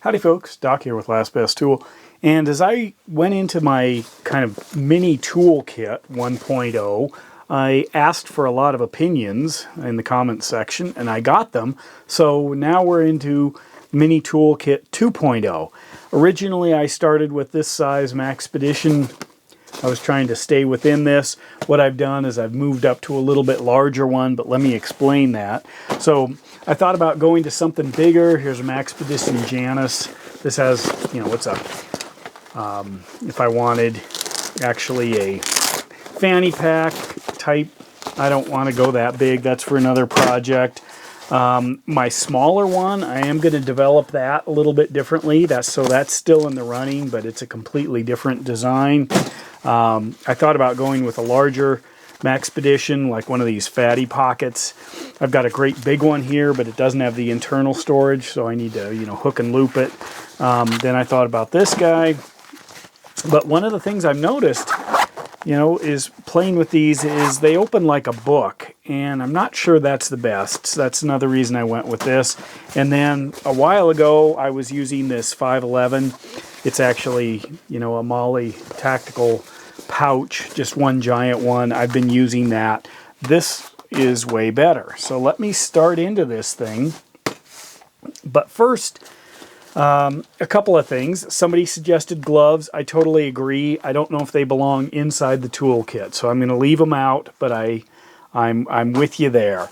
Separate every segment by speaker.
Speaker 1: Howdy folks, Doc here with Last Best Tool. And as I went into my kind of mini toolkit 1.0, I asked for a lot of opinions in the comments section and I got them. So now we're into mini toolkit 2.0. Originally I started with this size Maxpedition. I was trying to stay within this. What I've done is I've moved up to a little bit larger one, but let me explain that. So I thought about going to something bigger. Here's a Maxpedition Janus. This has, what's up? If I wanted actually a fanny pack type, I don't want to go that big. That's for another project. My smaller one, I am going to develop that a little bit differently. That's still in the running, but it's a completely different design. I thought about going with a larger Maxpedition, like one of these fatty pockets. I've got a great big one here, but it doesn't have the internal storage, so I need to, hook and loop it. Then I thought about this guy. But one of the things I've noticed, is playing with these is they open like a book, and I'm not sure that's the best. So that's another reason I went with this. And then a while ago, I was using this 511. It's actually, a Molly tactical pouch, just one giant one. I've been using that. This is way better. So let me start into this thing. But first, a couple of things. Somebody suggested gloves. I totally agree. I don't know if they belong inside the toolkit, so I'm going to leave them out, but I'm with you there.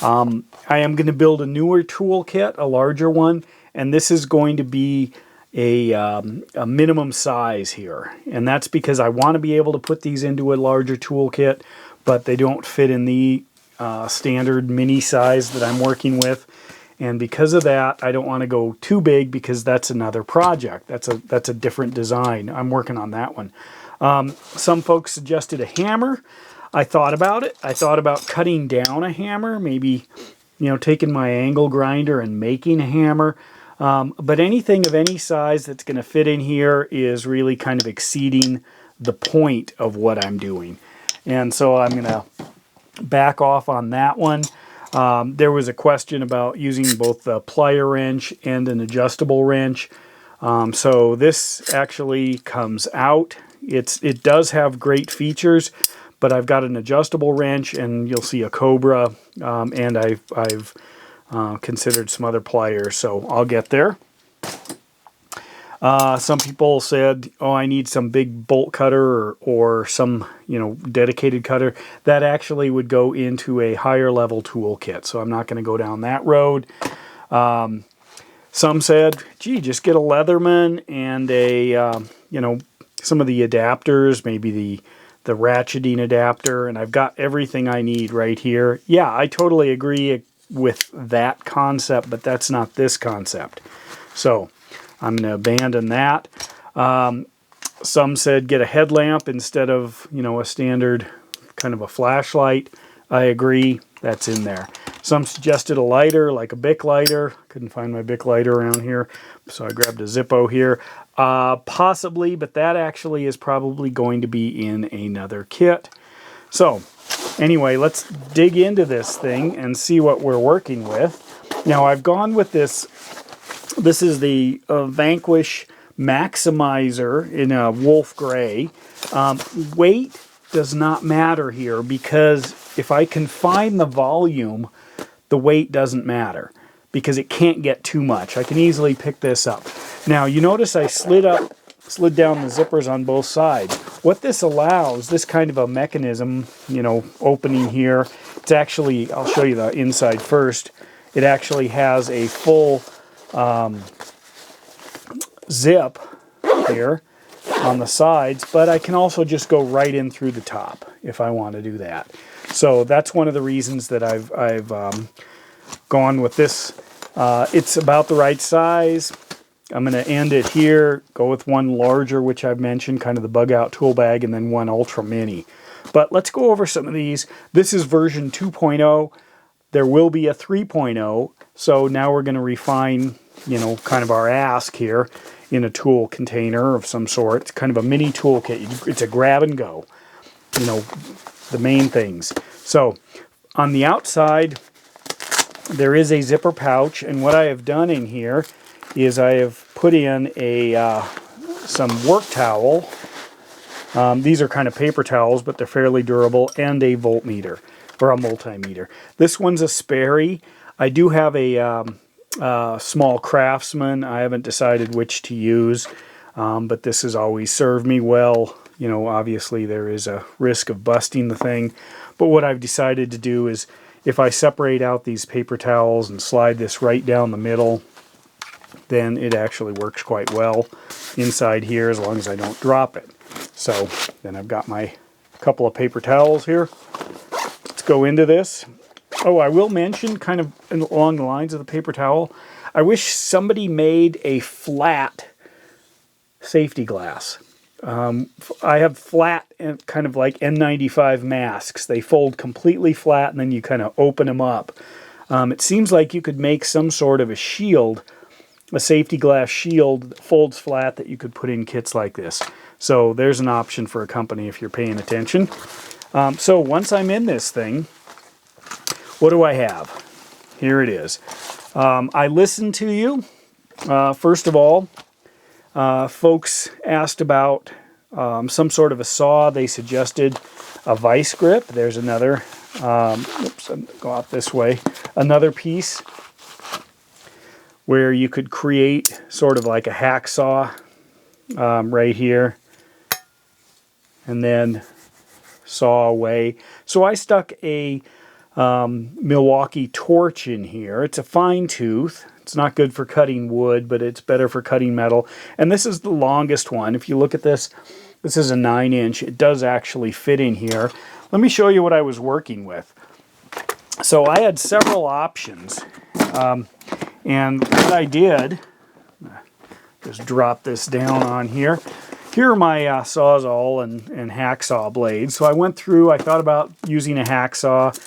Speaker 1: I am going to build a newer toolkit, a larger one, and this is going to be a minimum size here. And that's because I want to be able to put these into a larger toolkit, but they don't fit in the standard mini size that I'm working with. And because of that, I don't want to go too big because that's another project. That's a different design. I'm working on that one. Some folks suggested a hammer. I thought about it. I thought about cutting down a hammer, maybe, taking my angle grinder and making a hammer. But anything of any size that's going to fit in here is really kind of exceeding the point of what I'm doing. And so I'm going to back off on that one. There was a question about using both the plier wrench and an adjustable wrench. So this actually comes out. It does have great features, but I've got an adjustable wrench, and you'll see a Cobra, and I've considered some other pliers, so I'll get there. Some people said, oh, I need some big bolt cutter or some, dedicated cutter. That actually would go into a higher level toolkit, so I'm not going to go down that road. Some said, gee, just get a Leatherman and a, some of the adapters, maybe the ratcheting adapter, and I've got everything I need right here. Yeah, I totally agree with that concept, but that's not this concept. So I'm going to abandon that. Some said get a headlamp instead of, a standard kind of a flashlight. I agree, that's in there. Some suggested a lighter, like a Bic lighter. Couldn't find my Bic lighter around here, so I grabbed a Zippo here. Possibly, but that actually is probably going to be in another kit. So anyway, let's dig into this thing and see what we're working with. Now I've gone with this. This is the Vanquish Maximizer in a wolf gray. Weight does not matter here because if I confine the volume, the weight doesn't matter because it can't get too much. I can easily pick this up. Now you notice I slid down the zippers on both sides. What this allows, this kind of a mechanism, opening here, it's actually, I'll show you the inside first. It actually has a full zip here on the sides, but I can also just go right in through the top if I want to do that. So that's one of the reasons that I've gone with this. It's about the right size. I'm going to end it here, go with one larger, which I've mentioned, kind of the bug out tool bag, and then one ultra mini. But let's go over some of these. This is version 2.0. There will be a 3.0. So now we're going to refine, kind of our ask here in a tool container of some sort. It's kind of a mini toolkit. It's a grab and go, the main things. So on the outside, there is a zipper pouch, and what I have done in here is I have put in some work towel. These are kind of paper towels, but they're fairly durable, and a voltmeter, or a multimeter. This one's a Sperry. I do have a small Craftsman. I haven't decided which to use, but this has always served me well. You know, obviously there is a risk of busting the thing, but what I've decided to do is, if I separate out these paper towels and slide this right down the middle, then it actually works quite well inside here, as long as I don't drop it. So then I've got my couple of paper towels here. Let's go into this. Oh, I will mention, kind of along the lines of the paper towel, I wish somebody made a flat safety glass. I have flat, kind of like N95 masks. They fold completely flat, and then you kind of open them up. It seems like you could make some sort of a shield, a safety glass shield that folds flat, that you could put in kits like this. So there's an option for a company if you're paying attention. So once I'm in this thing, what do I have? Here it is. I listened to you. First of all, folks asked about some sort of a saw. They suggested a vice grip. There's another, oops, I'm gonna go out this way. Another piece where you could create sort of like a hacksaw right here, and then saw away. So I stuck a Milwaukee torch in here. It's a fine tooth. It's not good for cutting wood, but it's better for cutting metal. And this is the longest one. If you look at this, this is a 9-inch. It does actually fit in here. Let me show you what I was working with. So I had several options. And what I did, just drop this down on here. Here are my Sawzall and hacksaw blades. So I went through, I thought about using a hacksaw.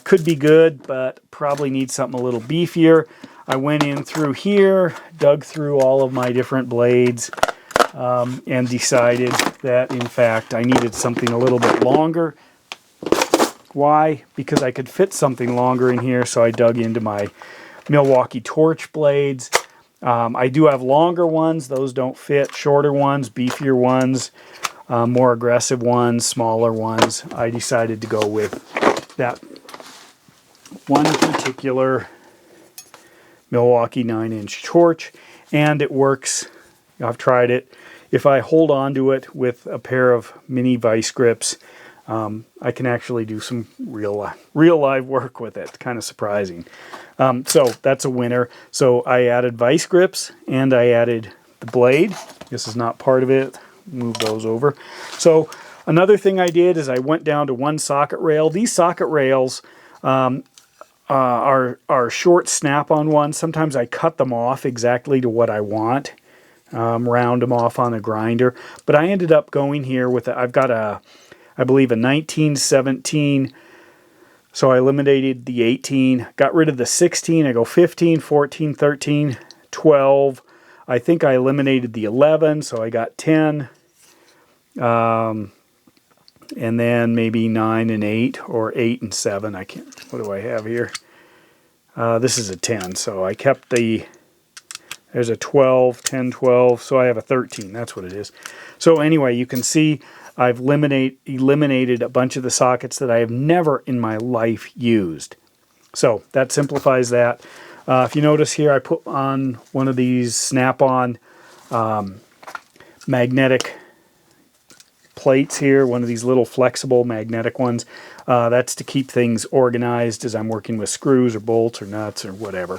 Speaker 1: Could be good, but probably need something a little beefier. I went in through here, dug through all of my different blades, and decided that, in fact, I needed something a little bit longer. Why? Because I could fit something longer in here, so I dug into my Milwaukee torch blades. I do have longer ones. Those don't fit. Shorter ones, beefier ones, more aggressive ones, smaller ones. I decided to go with that one particular Milwaukee 9-inch torch, and it works. I've tried it. If I hold on to it with a pair of mini vice grips, I can actually do some real live work with it. Kind of surprising. So that's a winner. So I added vice grips, and I added the blade. This is not part of it. Move those over. So another thing I did is I went down to one socket rail. These socket rails are short snap-on ones. Sometimes I cut them off exactly to what I want, round them off on a grinder. But I ended up going here with I've got I believe a 1917. So I eliminated the 18, got rid of the 16. I go 15, 14, 13, 12. I think I eliminated the 11, so I got 10. And then maybe 9 and 8, or 8 and 7. I can't, what do I have here? This is a 10, so I kept there's a 12, 10, 12, so I have a 13. That's what it is. So anyway, you can see I've eliminated a bunch of the sockets that I have never in my life used. So that simplifies that. If you notice here, I put on one of these snap-on magnetic plates here, one of these little flexible magnetic ones. That's to keep things organized as I'm working with screws or bolts or nuts or whatever.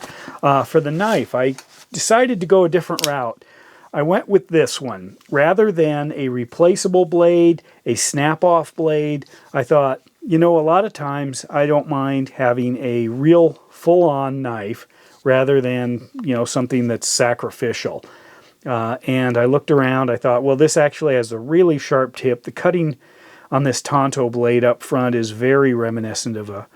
Speaker 1: For the knife, I decided to go a different route. I went with this one. Rather than a replaceable blade, a snap-off blade, I thought, you know, a lot of times I don't mind having a real full-on knife rather than, you know, something that's sacrificial. And I looked around, I thought, well, this actually has a really sharp tip. The cutting on this Tonto blade up front is very reminiscent of a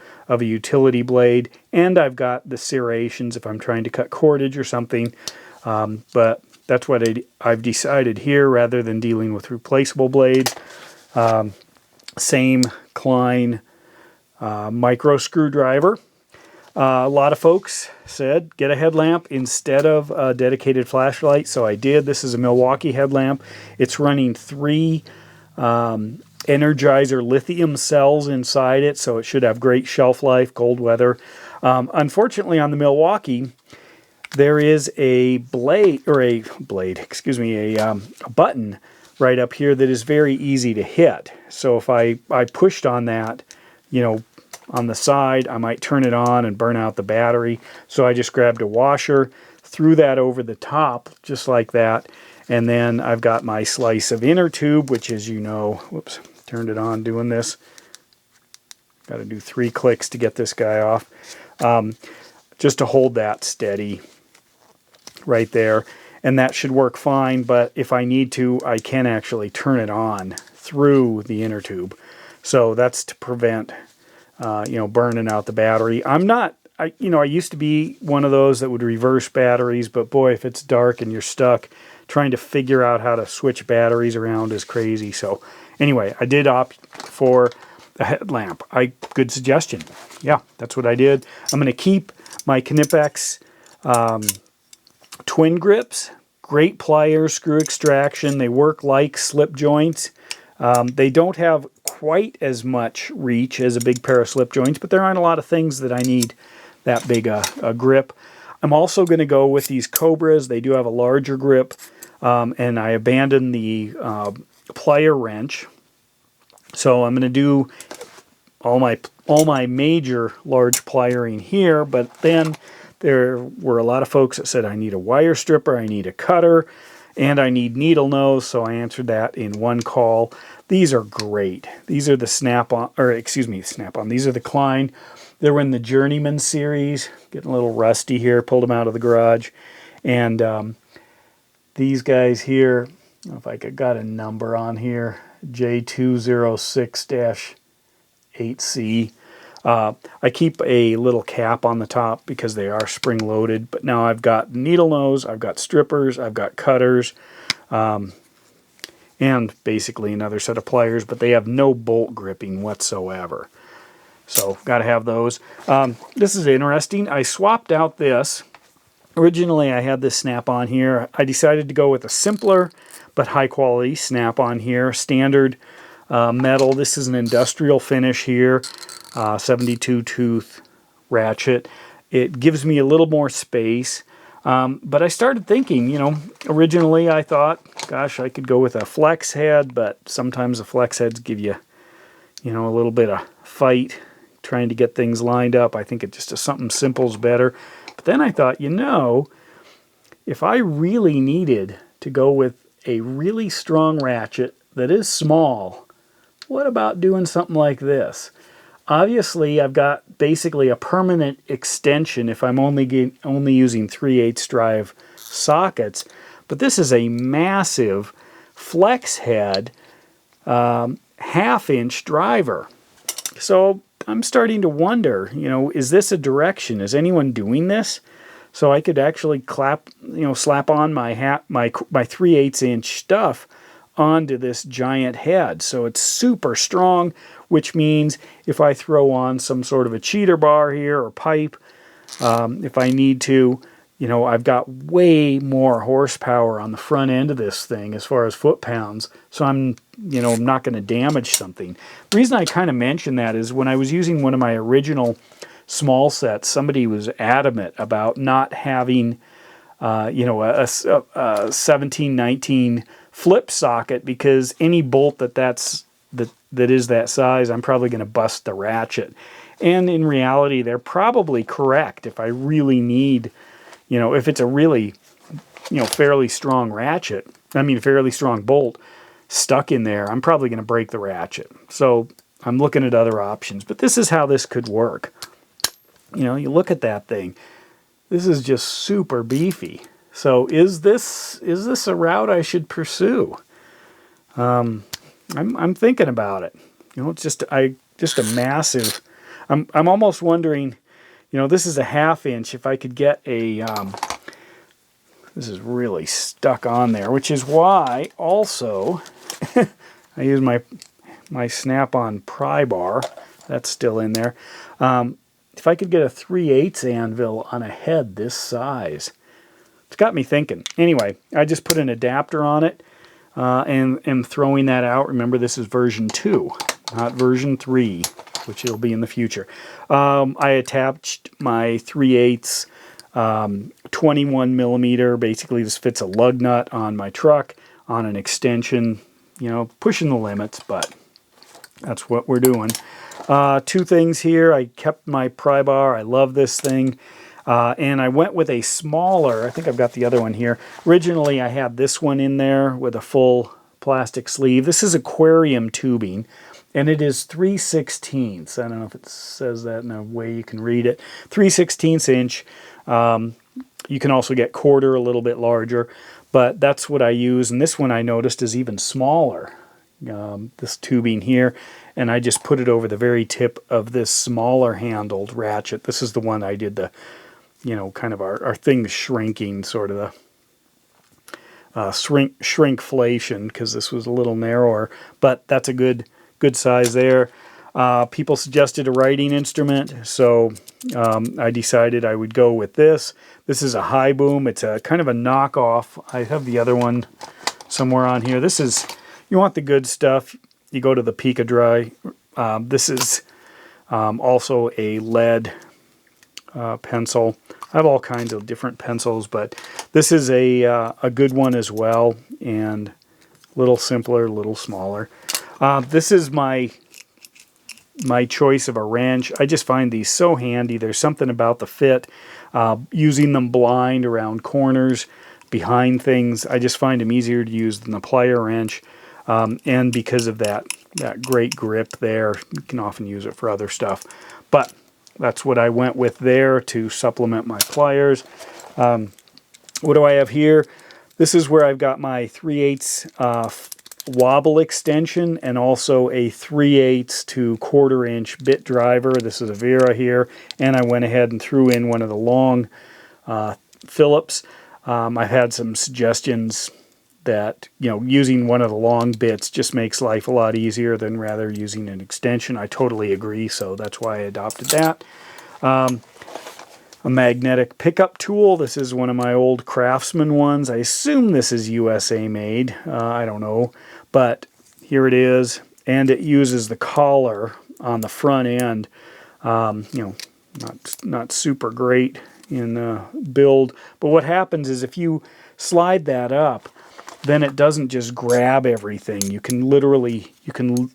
Speaker 1: utility blade, and I've got the serrations if I'm trying to cut cordage or something. But that's what I've decided here, rather than dealing with replaceable blades. Same Klein micro screwdriver. A lot of folks said get a headlamp instead of a dedicated flashlight, so I did. This is a Milwaukee headlamp. It's running 3 Energizer lithium cells inside it, so it should have great shelf life, cold weather. Unfortunately, on the Milwaukee, there is a a button right up here that is very easy to hit. So if I pushed on that, on the side, I might turn it on and burn out the battery. So I just grabbed a washer, threw that over the top, just like that. And then I've got my slice of inner tube, which is, whoops, turned it on doing this. Got to do 3 clicks to get this guy off. Just to hold that steady right there. And that should work fine, but if I need to, I can actually turn it on through the inner tube. So that's to prevent, burning out the battery. I used to be one of those that would reverse batteries, but boy, if it's dark and you're stuck, trying to figure out how to switch batteries around is crazy. So anyway, I did opt for a headlamp. Good suggestion. Yeah, that's what I did. I'm going to keep my Knipex twin grips. Great pliers, screw extraction. They work like slip joints. They don't have quite as much reach as a big pair of slip joints, but there aren't a lot of things that I need that big a grip. I'm also going to go with these Cobras. They do have a larger grip, and I abandoned the plier wrench. So I'm going to do all my major large pliering here, but then there were a lot of folks that said I need a wire stripper, I need a cutter, and I need needle nose, so I answered that in one call. These are great. These are the Snap-on. These are the Klein. They were in the Journeyman series. Getting a little rusty here. Pulled them out of the garage. And these guys here, I don't know if I got a number on here, J206-8C. I keep a little cap on the top because they are spring-loaded. But now I've got needle nose, I've got strippers, I've got cutters, and basically another set of pliers, but they have no bolt gripping whatsoever. So, got to have those. This is interesting. I swapped out this. Originally, I had this snap-on here. I decided to go with a simpler but high-quality snap-on here. Standard metal. This is an industrial finish here. 72 tooth ratchet. It gives me a little more space. But I started thinking, originally I thought, gosh, I could go with a flex head, but sometimes the flex heads give you, a little bit of fight trying to get things lined up. I think it just something simple is better. But then I thought, if I really needed to go with a really strong ratchet that is small, what about doing something like this? Obviously, I've got basically a permanent extension if I'm only using 3/8 drive sockets. But this is a massive flex head, 1/2-inch driver. So I'm starting to wonder, is this a direction? Is anyone doing this? So I could actually slap on my 3/8-inch stuff onto this giant head. So it's super strong, which means if I throw on some sort of a cheater bar here or pipe, if I need to, I've got way more horsepower on the front end of this thing as far as foot-pounds. So I'm not going to damage something. The reason I kind of mention that is when I was using one of my original small sets, somebody was adamant about not having, a 1719 flip socket, because any bolt that is that size, I'm probably going to bust the ratchet. And in reality, they're probably correct. If I really need, if it's a really, fairly strong ratchet, fairly strong bolt stuck in there, I'm probably going to break the ratchet. So I'm looking at other options. But this is how this could work. You look at that thing. This is just super beefy. So is this a route I should pursue? I'm thinking about it. It's just a massive. I'm almost wondering. This is a 1/2-inch. If I could get a. This is really stuck on there, which is why also I use my snap-on pry bar. That's still in there. if I could get a 3/8 anvil on a head this size. It's got me thinking. Anyway, I just put an adapter on it and am throwing that out. Remember, this is version 2, not version 3, which it'll be in the future. I attached my 3/8 21 millimeter. Basically, this fits a lug nut on my truck on an extension. You know, pushing the limits, but that's what we're doing. 2 things here. I kept my pry bar. I love this thing. And I went with a smaller, I think I've got the other one here. Originally, I had this one in there with a full plastic sleeve. This is aquarium tubing, and it is 3/16. I don't know if it says that in a way you can read it. 3/16 inch. You can also get quarter, a little bit larger, but that's what I use. And this one I noticed is even smaller, this tubing here. And I just put it over the very tip of this smaller handled ratchet. This is the one I did the, you know, kind of our thing shrinking, sort of the shrinkflation, because this was a little narrower. But that's a good size there. People suggested a writing instrument, so I decided I would go with this. This is a high boom. It's a kind of a knockoff. I have the other one somewhere on here. This is, you want the good stuff, you go to the Pika Dry. This is also a lead pencil. I have all kinds of different pencils, but this is a good one as well, and a little simpler, a little smaller. This is my choice of a wrench. I just find these so handy. There's something about the fit, using them blind around corners, behind things. I just find them easier to use than the plier wrench. And because of that great grip there, you can often use it for other stuff. But that's what I went with there to supplement my pliers. What do I have here? This is where I've got my 3/8 wobble extension and also a 3/8 to 1/4 inch bit driver. This is a Vera here, and I went ahead and threw in one of the long Phillips. I've had some suggestions that, you know, using one of the long bits just makes life a lot easier than rather using an extension. I totally agree, so that's why I adopted that. A magnetic pickup tool. This is one of my old Craftsman ones. I assume this is USA made. I don't know, but here it is, and it uses the collar on the front end. You know, not super great in build, but what happens is if you slide that up, then it doesn't just grab everything. You can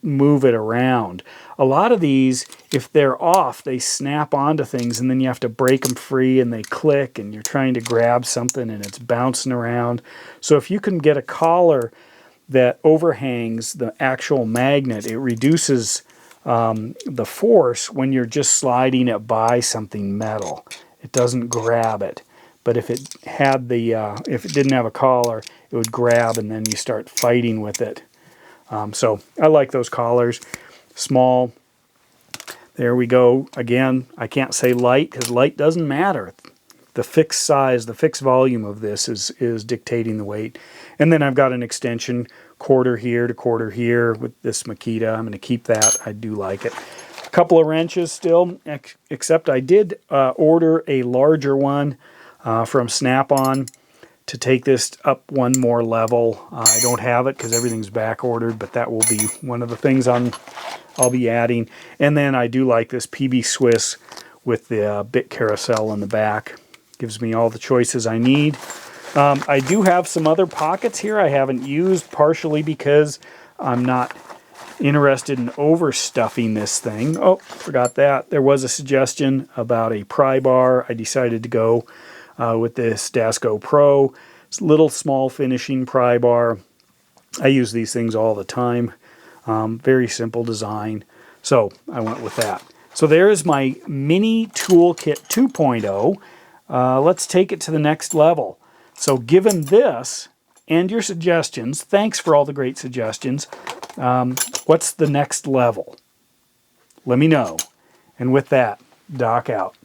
Speaker 1: move it around. A lot of these, if they're off, they snap onto things, and then you have to break them free, and they click, and you're trying to grab something, and it's bouncing around. So if you can get a collar that overhangs the actual magnet, it reduces the force when you're just sliding it by something metal. It doesn't grab it. But if it had if it didn't have a collar, it would grab, and then you start fighting with it. So I like those collars. Small. There we go. Again, I can't say light because light doesn't matter. The fixed size, the fixed volume of this is dictating the weight. And then I've got an extension, 1/4 here to 1/4 here with this Makita. I'm going to keep that. I do like it. A couple of wrenches still, except I did order a larger one from Snap-on to take this up one more level. I don't have it because everything's back ordered, but that will be one of the things I'll be adding. And then I do like this PB Swiss with the bit carousel in the back. Gives me all the choices I need. I do have some other pockets here I haven't used, partially because I'm not interested in overstuffing this thing. Oh, forgot that. There was a suggestion about a pry bar. I decided to go with this Dasco Pro. It's a little small finishing pry bar. I use these things all the time. Very simple design. So I went with that. So there's my mini Toolkit 2.0. Let's take it to the next level. So given this and your suggestions, thanks for all the great suggestions, what's the next level? Let me know. And with that, Doc out.